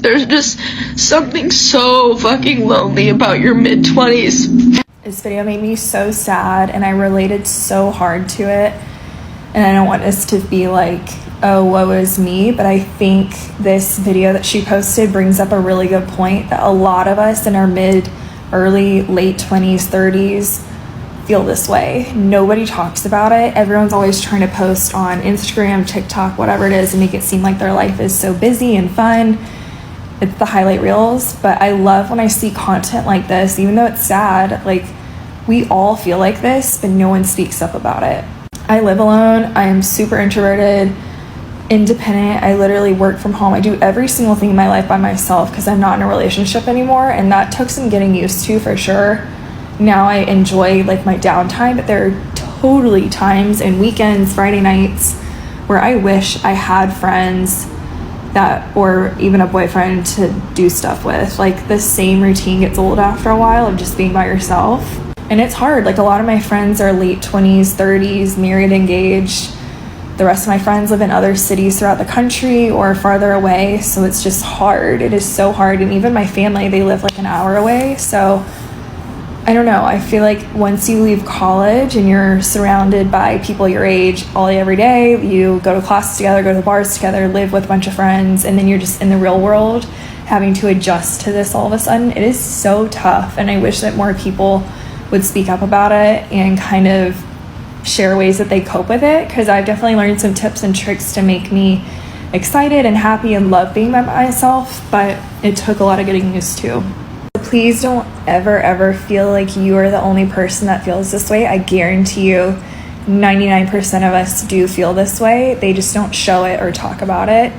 There's just something so fucking lonely about your mid-20s. This video made me so sad and I related so hard to it. And I don't want this to be like, oh, woe is me, but I think this video that she posted brings up a really good point that a lot of us in our early, late 20s, 30s feel this way. Nobody talks about it. Everyone's always trying to post on Instagram, TikTok, whatever it is, and make it seem like their life is so busy and fun. It's the highlight reels, but I love when I see content like this, even though it's sad. Like, we all feel like this, but no one speaks up about it. I live alone. I am super introverted, independent. I literally work from home. I do every single thing in my life by myself because I'm not in a relationship anymore, and that took some getting used to for sure. Now I enjoy like my downtime, but there are totally times and weekends, Friday nights, where I wish I had friends that, or even a boyfriend to do stuff with. Like, the same routine gets old after a while of just being by yourself. And it's hard. Like, a lot of my friends are late 20s, 30s, married, engaged. The rest of my friends live in other cities throughout the country or farther away. So it's just hard. It is so hard. And even my family, they live like an hour away. So I don't know. I feel like once you leave college and you're surrounded by people your age all day, every day, you go to classes together, go to the bars together, live with a bunch of friends, and then you're just in the real world having to adjust to this all of a sudden. It is so tough. And I wish that more people would speak up about it and kind of share ways that they cope with it, because I've definitely learned some tips and tricks to make me excited and happy and love being by myself, but it took a lot of getting used to. Please don't ever feel like you are the only person that feels this way. I guarantee you 99% of us do feel this way. They just don't show it or talk about it,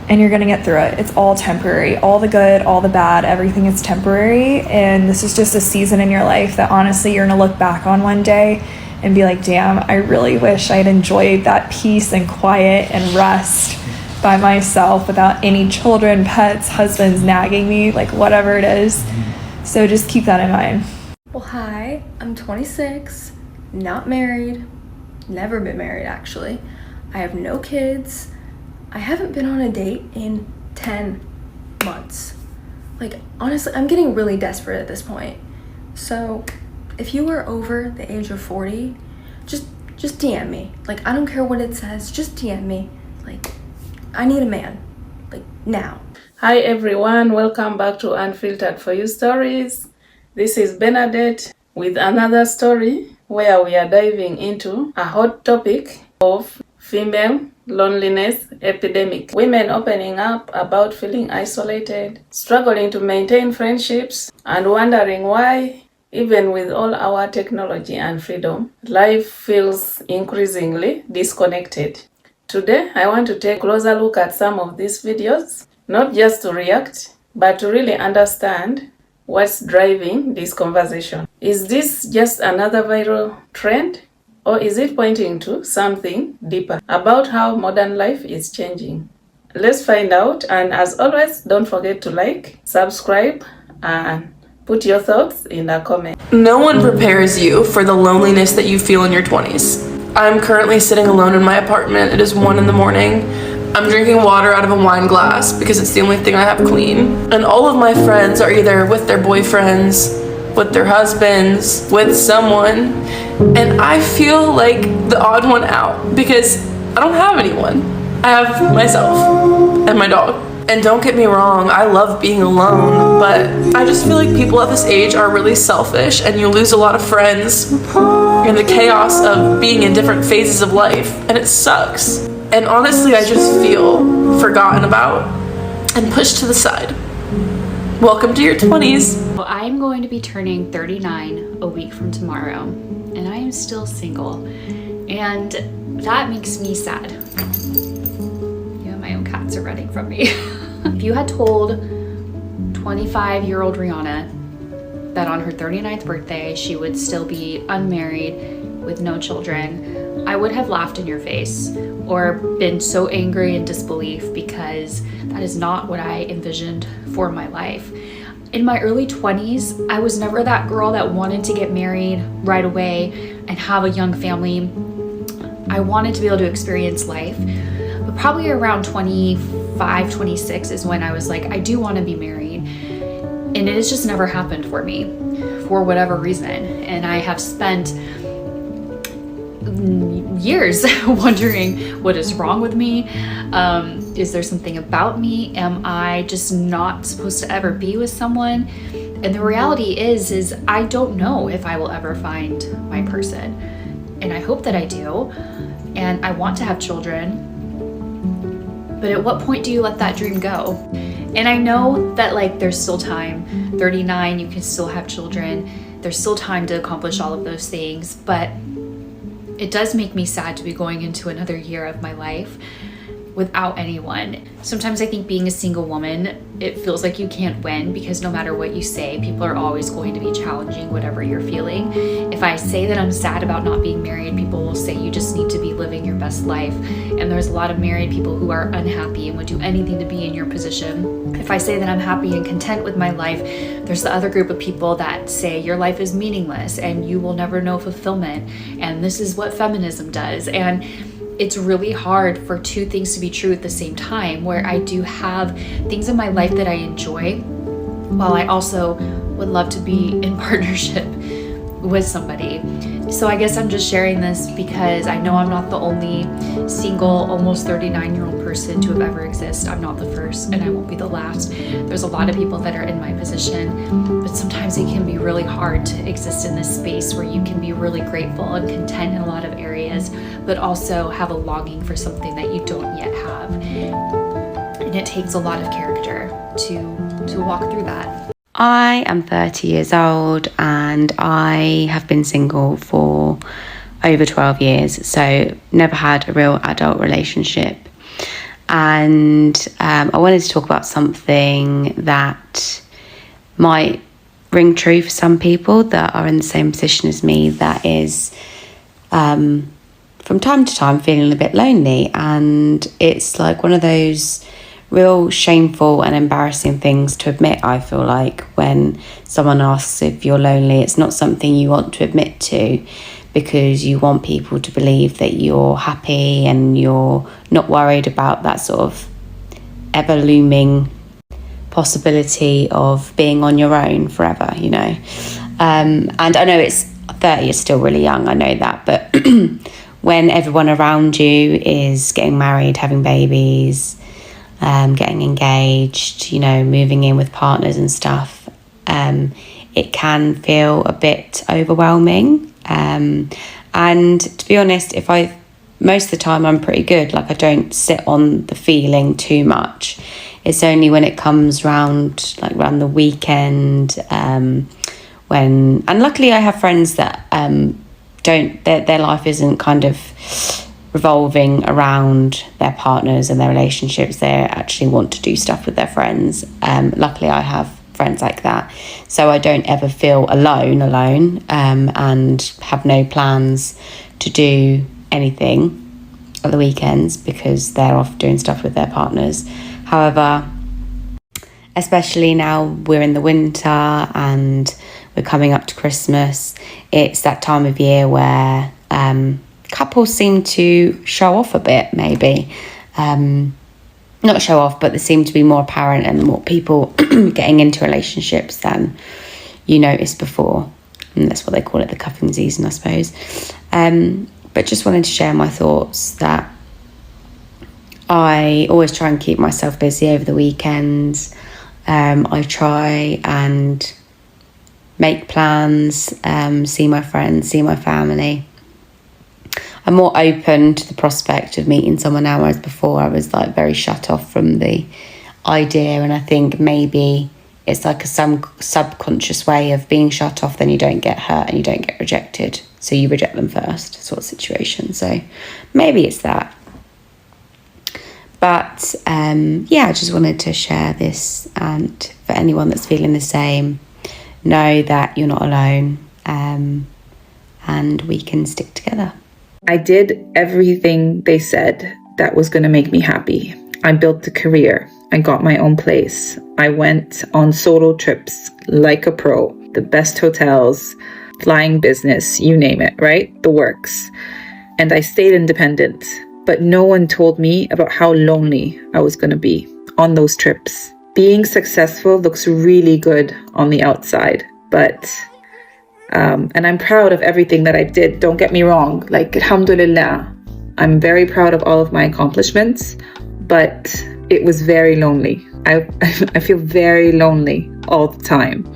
and you're gonna get through it. It's all temporary. All the good, all the bad, everything is temporary, and this is just a season in your life that honestly you're gonna look back on one day and be like, damn, I really wish I had enjoyed that peace and quiet and rest by myself without any children, pets, husbands nagging me, like whatever it is. So just keep that in mind. Well, hi, I'm 26, not married, never been married actually. I have no kids. I haven't been on a date in 10 months. Like, honestly, I'm getting really desperate at this point. So if you are over the age of 40, just DM me. Like, I don't care what it says, just DM me. Like, I need a man, like now. Hi everyone, welcome back to Unfiltered For You Stories. This is Bernadette with another story where we are diving into a hot topic of female loneliness epidemic. Women opening up about feeling isolated, struggling to maintain friendships, and wondering why, even with all our technology and freedom, life feels increasingly disconnected. Today, I want to take a closer look at some of these videos, not just to react, but to really understand what's driving this conversation. Is this just another viral trend, or is it pointing to something deeper about how modern life is changing? Let's find out, and as always, don't forget to like, subscribe, and put your thoughts in the comment. No one prepares you for the loneliness that you feel in your 20s. I'm currently sitting alone in my apartment. It is 1 in the morning. I'm drinking water out of a wine glass because it's the only thing I have clean. And all of my friends are either with their boyfriends, with their husbands, with someone. And I feel like the odd one out because I don't have anyone. I have myself and my dog. And don't get me wrong, I love being alone, but I just feel like people at this age are really selfish and you lose a lot of friends in the chaos of being in different phases of life, and it sucks. And honestly, I just feel forgotten about and pushed to the side. Welcome to your 20s. Well, I'm going to be turning 39 a week from tomorrow, and I am still single, and that makes me sad. My own cats are running from me. If you had told 25-year-old Rihanna that on her 39th birthday she would still be unmarried with no children, I would have laughed in your face or been so angry in disbelief, because that is not what I envisioned for my life. In my early 20s, I was never that girl that wanted to get married right away and have a young family. I wanted to be able to experience life. But probably around 24 25, 26 is when I was like, I do want to be married. And it has just never happened for me for whatever reason. And I have spent years wondering what is wrong with me. Is there something about me? Am I just not supposed to ever be with someone? And the reality is I don't know if I will ever find my person. And I hope that I do. And I want to have children. But at what point do you let that dream go? And I know that like there's still time. 39, you can still have children. There's still time to accomplish all of those things. But it does make me sad to be going into another year of my life without anyone. Sometimes I think being a single woman, it feels like you can't win because no matter what you say, people are always going to be challenging whatever you're feeling. If I say that I'm sad about not being married, people will say you just need to be living your best life. And there's a lot of married people who are unhappy and would do anything to be in your position. If I say that I'm happy and content with my life, there's the other group of people that say your life is meaningless and you will never know fulfillment. And this is what feminism does. And it's really hard for two things to be true at the same time, where I do have things in my life that I enjoy, while I also would love to be in partnership with somebody. So I guess I'm just sharing this because I know I'm not the only single, almost 39-year-old person to have ever existed. I'm not the first and I won't be the last. There's a lot of people that are in my position, but sometimes it can be really hard to exist in this space where you can be really grateful and content in a lot of areas, but also have a longing for something that you don't yet have. And it takes a lot of character to walk through that. I am 30 years old and I have been single for over 12 years, so never had a real adult relationship. And I wanted to talk about something that might ring true for some people that are in the same position as me, that is from time to time feeling a bit lonely. And it's like one of those real shameful and embarrassing things to admit, I feel like, when someone asks if you're lonely. It's not something you want to admit to because you want people to believe that you're happy and you're not worried about that sort of ever-looming possibility of being on your own forever, you know. And I know it's 30 is still really young, I know that, but when everyone around you is getting married, having babies, getting engaged, you know, moving in with partners and stuff, it can feel a bit overwhelming. And to be honest, most of the time I'm pretty good, like I don't sit on the feeling too much. It's only when it comes around the weekend, and luckily I have friends that their life isn't kind of revolving around their partners and their relationships. They actually want to do stuff with their friends. Luckily I have friends like that, so I don't ever feel alone, and have no plans to do anything at the weekends because they're off doing stuff with their partners. However, especially now we're in the winter and we're coming up to Christmas, it's that time of year where couples seem to show off a bit, maybe. Not show off, but they seem to be more apparent and more people getting into relationships than you noticed before. And that's what they call it, the cuffing season, I suppose. But just wanted to share my thoughts that I always try and keep myself busy over the weekends. I try and make plans, see my friends, see my family. I'm more open to the prospect of meeting someone now, whereas before I was like very shut off from the idea. And I think maybe it's like some subconscious way of being shut off, then you don't get hurt and you don't get rejected, so you reject them first sort of situation. So maybe it's that. But I just wanted to share this, and for anyone that's feeling the same, know that you're not alone, and we can stick together. I did everything they said that was going to make me happy. I built a career. I got my own place. I went on solo trips like a pro, the best hotels, flying business, you name it, right? The works. And I stayed independent. but no one told me about how lonely I was going to be on those trips. Being successful looks really good on the outside, but and I'm proud of everything that I did. Don't get me wrong. Like, alhamdulillah, I'm very proud of all of my accomplishments, but it was very lonely. I feel very lonely all the time.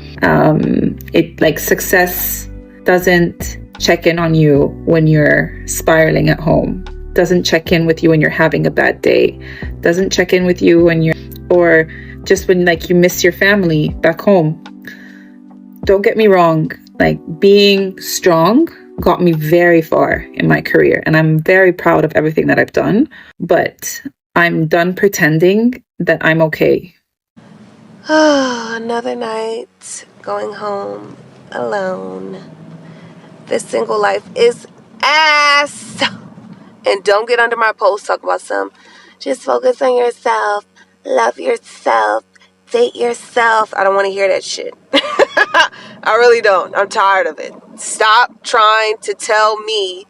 Success doesn't check in on you when you're spiraling at home. Doesn't check in with you when you're having a bad day. Doesn't check in with you when or just when you miss your family back home. Don't get me wrong. Being strong got me very far in my career, and I'm very proud of everything that I've done, but I'm done pretending that I'm okay. Another night going home alone. This single life is ass. And don't get under my post talk about just focus on yourself, love yourself, date yourself. I don't want to hear that shit. I really don't. I'm tired of it. Stop trying to tell me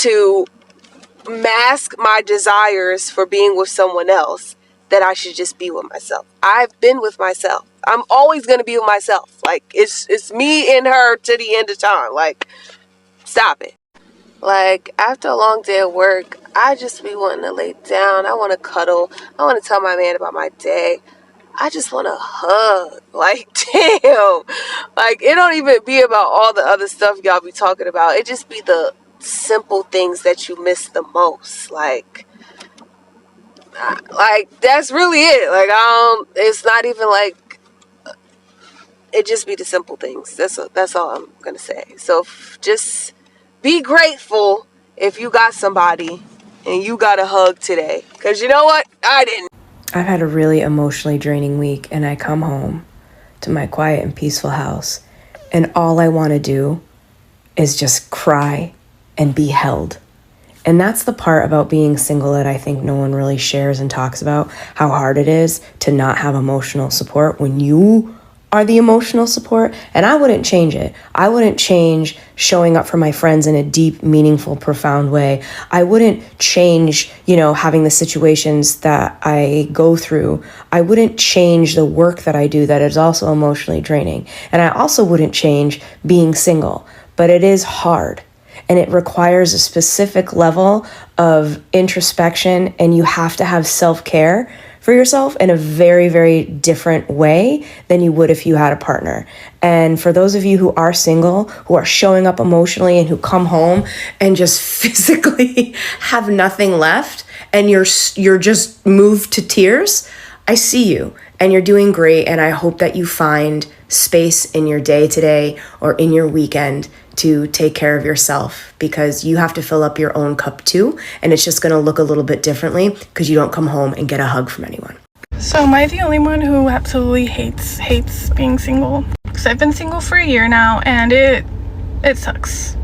to mask my desires for being with someone else, that I should just be with myself. I've been with myself. I'm always going to be with myself. It's me and her to the end of time. Stop it. After a long day of work, I just be wanting to lay down. I want to cuddle. I want to tell my man about my day. I just want to hug. Damn. It don't even be about all the other stuff y'all be talking about. It just be the simple things that you miss the most. That's really it. It's not even it just be the simple things. That's all I'm going to say. So just be grateful if you got somebody and you got a hug today. Because you know what? I didn't. I've had a really emotionally draining week, and I come home to my quiet and peaceful house, and all I want to do is just cry and be held. And that's the part about being single that I think no one really shares and talks about, how hard it is to not have emotional support when you are the emotional support. And I wouldn't change it. I wouldn't change showing up for my friends in a deep, meaningful, profound way. I wouldn't change, having the situations that I go through. I wouldn't change the work that I do that is also emotionally draining. And I also wouldn't change being single. But it is hard. And it requires a specific level of introspection, and you have to have self-care for yourself in a very, very different way than you would if you had a partner. And for those of you who are single, who are showing up emotionally and who come home and just physically have nothing left and you're just moved to tears, I see you and you're doing great. And I hope that you find space in your day today or in your weekend to take care of yourself, because you have to fill up your own cup too, and it's just going to look a little bit differently because you don't come home and get a hug from anyone. So am I the only one who absolutely hates being single? Because I've been single for a year now, and it sucks.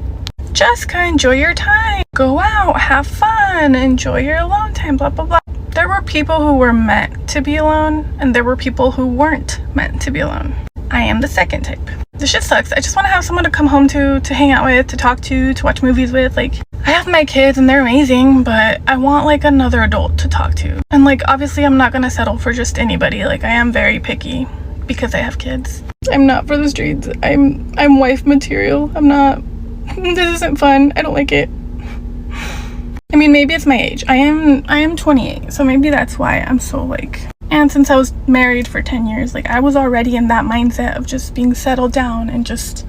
Jessica, enjoy your time. Go out, have fun, enjoy your alone time, blah, blah, blah. There were people who were meant to be alone, and there were people who weren't meant to be alone. I am the second type. This shit sucks. I just want to have someone to come home to hang out with, to talk to watch movies with. I have my kids and they're amazing, but I want another adult to talk to. And obviously I'm not gonna settle for just anybody. I am very picky because I have kids. I'm not for the streets. I'm wife material. I'm not. This isn't fun. I don't like it. I mean, maybe it's my age. I am 28, so maybe that's why I'm so And since I was married for 10 years, I was already in that mindset of just being settled down and just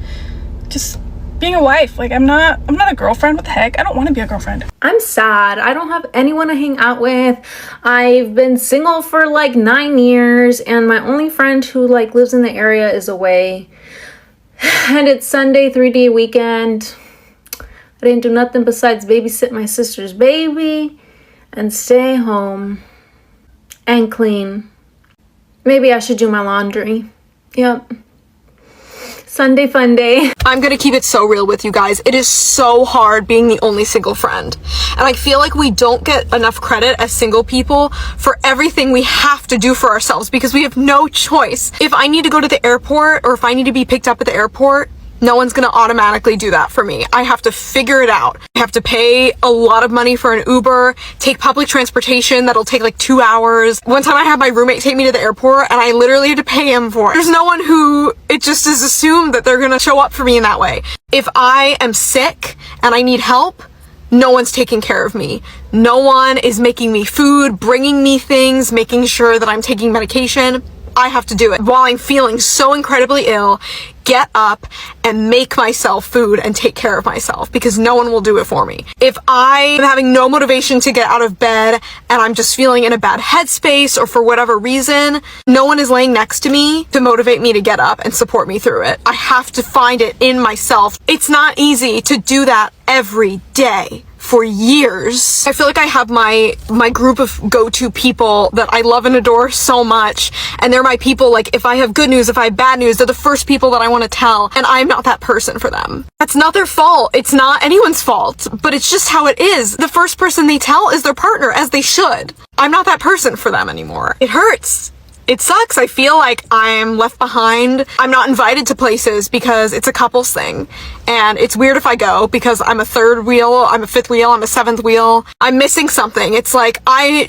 being a wife. I'm not a girlfriend. What the heck? I don't want to be a girlfriend. I'm sad. I don't have anyone to hang out with. I've been single for 9 years, and my only friend who lives in the area is away. And it's Sunday 3-day weekend. I didn't do nothing besides babysit my sister's baby and stay home and clean. Maybe I should do my laundry. Yep. Sunday fun day. I'm gonna keep it so real with you guys. It is so hard being the only single friend. And I feel like we don't get enough credit as single people for everything we have to do for ourselves because we have no choice. If I need to go to the airport or if I need to be picked up at the airport, No one's gonna automatically do that for me. I have to figure it out. I have to pay a lot of money for an Uber, take public transportation that'll take like 2 hours. One time I had my roommate take me to the airport and I literally had to pay him for it. There's no one who, it just is assumed that they're gonna show up for me in that way. If I am sick and I need help, no one's taking care of me. No one is making me food, bringing me things, making sure that I'm taking medication. I have to do it. While I'm feeling so incredibly ill, get up and make myself food and take care of myself because no one will do it for me. If I am having no motivation to get out of bed and I'm just feeling in a bad headspace or for whatever reason, no one is laying next to me to motivate me to get up and support me through it. I have to find it in myself. It's not easy to do that every day. For years. I feel like I have my group of go-to people that I love and adore so much, and they're my people. Like, if I have good news, if I have bad news, they're the first people that I want to tell, and I'm not that person for them. That's not their fault. It's not anyone's fault, but it's just how it is. The first person they tell is their partner, as they should. I'm not that person for them anymore. It hurts. It sucks. I feel like I'm left behind. I'm not invited to places because it's a couples thing. And it's weird if I go because I'm a third wheel, I'm a fifth wheel, I'm a seventh wheel. I'm missing something. It's like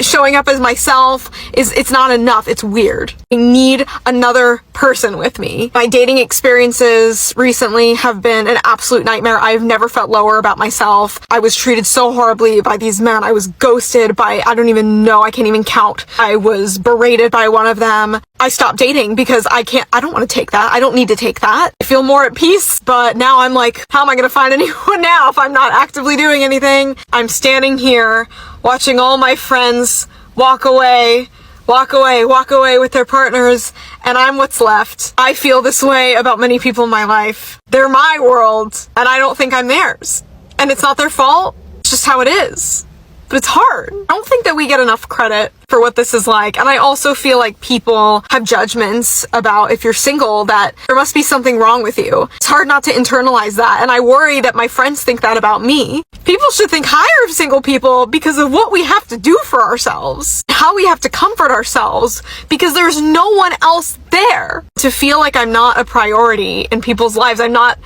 showing up as myself it's not enough. It's weird. I need another person with me. My dating experiences recently have been an absolute nightmare. I've never felt lower about myself. I was treated so horribly by these men. I was ghosted by, I don't even know, I can't even count. I was berated by one of them. I stopped dating because I don't want to take that. I don't need to take that. I feel more at peace, but now I'm like, how am I going to find anyone now if I'm not actively doing anything? I'm standing here watching all my friends walk away with their partners, and I'm what's left. I feel this way about many people in my life. They're my world, and I don't think I'm theirs. And it's not their fault. It's just how it is. But it's hard. I don't think that we get enough credit for what this is like. And I also feel like people have judgments about if you're single that there must be something wrong with you. It's hard not to internalize that. And I worry that my friends think that about me. People should think higher of single people because of what we have to do for ourselves, how we have to comfort ourselves, because there's no one else there. To feel like I'm not a priority in people's lives. I'm not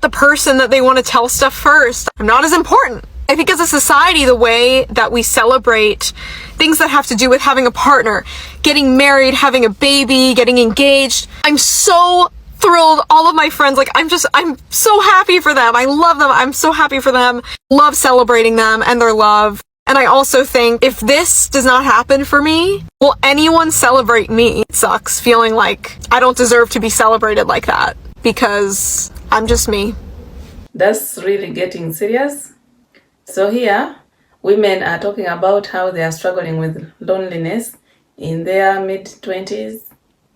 the person that they want to tell stuff first. I'm not as important. I think as a society, the way that we celebrate things that have to do with having a partner, getting married, having a baby, getting engaged, I'm so thrilled. All of my friends, like, I'm so happy for them. I love them. I'm so happy for them. Love celebrating them and their love. And I also think if this does not happen for me, will anyone celebrate me? It sucks feeling like I don't deserve to be celebrated like that because I'm just me. That's really getting serious. So here, women are talking about how they are struggling with loneliness in their mid-20s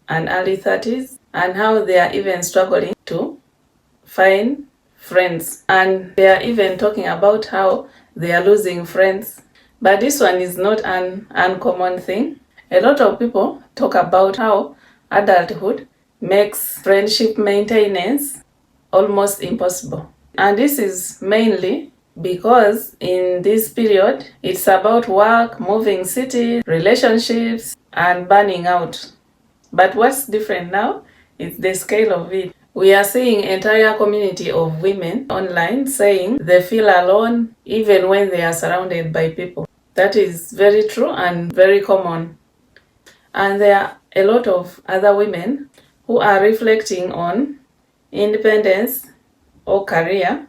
and early 30s, and how they are even struggling to find friends. And they are even talking about how they are losing friends. But this one is not an uncommon thing. A lot of people talk about how adulthood makes friendship maintenance almost impossible. And this is mainly because in this period, it's about work, moving cities, relationships, and burning out. But what's different now is the scale of it. We are seeing entire community of women online saying they feel alone even when they are surrounded by people. That is very true and very common. And there are a lot of other women who are reflecting on independence or career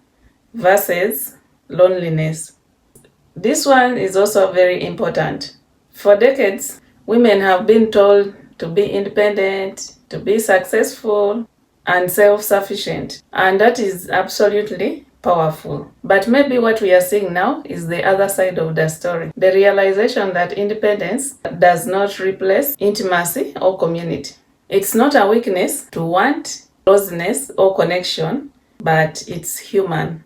versus loneliness. This one is also very important. For decades, women have been told to be independent, to be successful, and self-sufficient. And that is absolutely powerful. But maybe what we are seeing now is the other side of the story. The realization that independence does not replace intimacy or community. It's not a weakness to want closeness or connection, but it's human.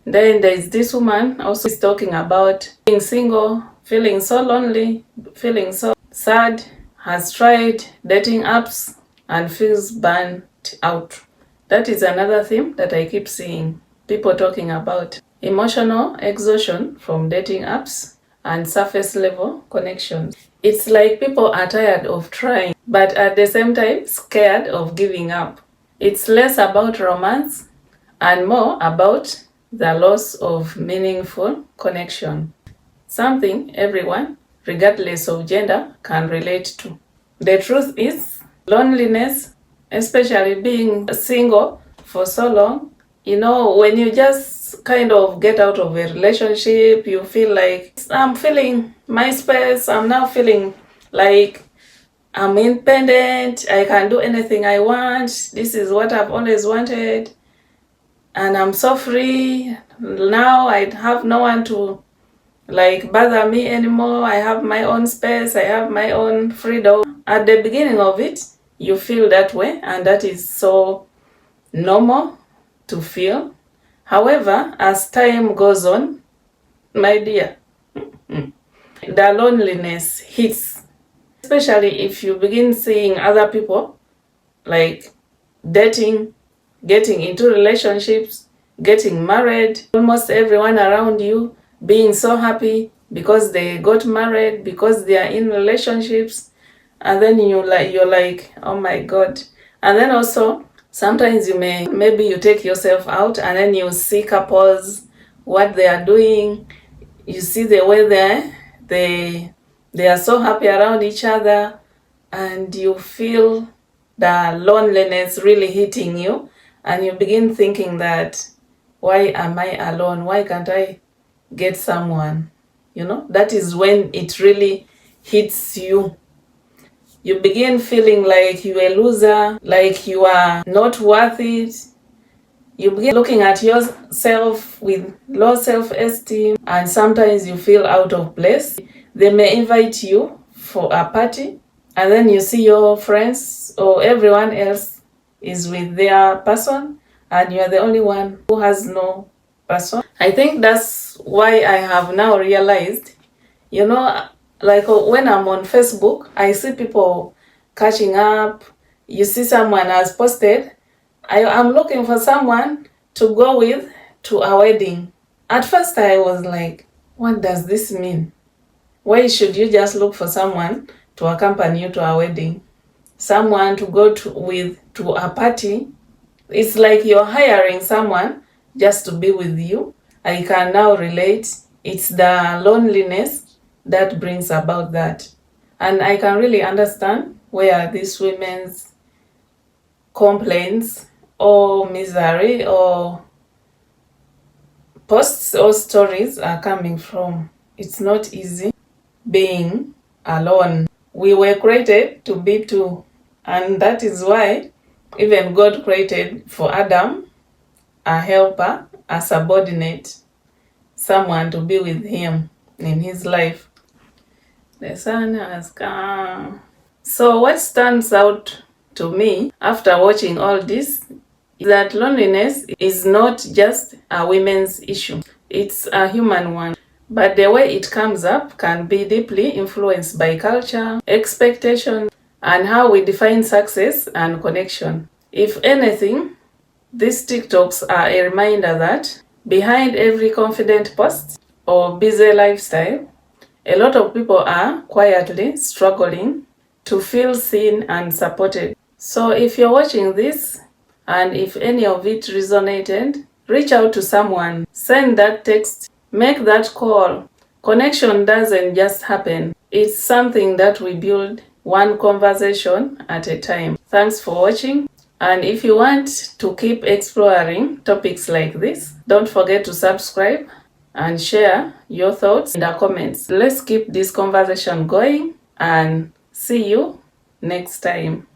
Then there is this woman also is talking about being single, feeling so lonely, feeling so sad, has tried dating apps and feels burnt out. That is another theme that I keep seeing people talking about. Emotional exhaustion from dating apps and surface level connections. It's like people are tired of trying, but at the same time scared of giving up. It's less about romance and more about the loss of meaningful connection, something everyone, regardless of gender, can relate to. The truth is, loneliness, especially being single for so long, when you just kind of get out of a relationship, you feel like, I'm feeling my space, I'm now feeling like I'm independent, I can do anything I want, this is what I've always wanted, and I'm so free. Now I have no one to bother me anymore. I have my own space, I have my own freedom. At the beginning of it, you feel that way, and that is so normal to feel. However, as time goes on, my dear, the loneliness hits, especially if you begin seeing other people dating, getting into relationships, getting married, almost everyone around you being so happy because they got married, because they are in relationships, and then you're like, oh my God. And then also, sometimes maybe you take yourself out and then you see couples, what they are doing, you see the way they are so happy around each other, and you feel the loneliness really hitting you, and you begin thinking that, why am I alone? Why can't I get someone? That is when it really hits you. You begin feeling like you're a loser, like you are not worth it. You begin looking at yourself with low self-esteem, and sometimes you feel out of place. They may invite you for a party, and then you see your friends or everyone else is with their person, and you are the only one who has no person. I think that's why I have now realized, when I'm on Facebook, I see people catching up. You see someone has posted, I'm looking for someone to go with to a wedding. At first I was like, what does this mean? Why should you just look for someone to accompany you to a wedding? Someone to go with to a party? It's like you're hiring someone just to be with you. I can now relate. It's the loneliness that brings about that. And I can really understand where these women's complaints or misery or posts or stories are coming from. It's not easy being alone. We were created to be two, and that is why even God created for Adam a helper, a subordinate, someone to be with him in his life. The sun has come. So what stands out to me after watching all this is that loneliness is not just a women's issue. It's a human one. But the way it comes up can be deeply influenced by culture, expectations, and how we define success and connection. If anything, these TikToks are a reminder that behind every confident post or busy lifestyle, a lot of people are quietly struggling to feel seen and supported. So if you're watching this, and if any of it resonated, reach out to someone, send that text, make that call. Connection doesn't just happen. It's something that we build one conversation at a time. Thanks for watching. And if you want to keep exploring topics like this, don't forget to subscribe and share your thoughts in the comments. Let's keep this conversation going, and see you next time.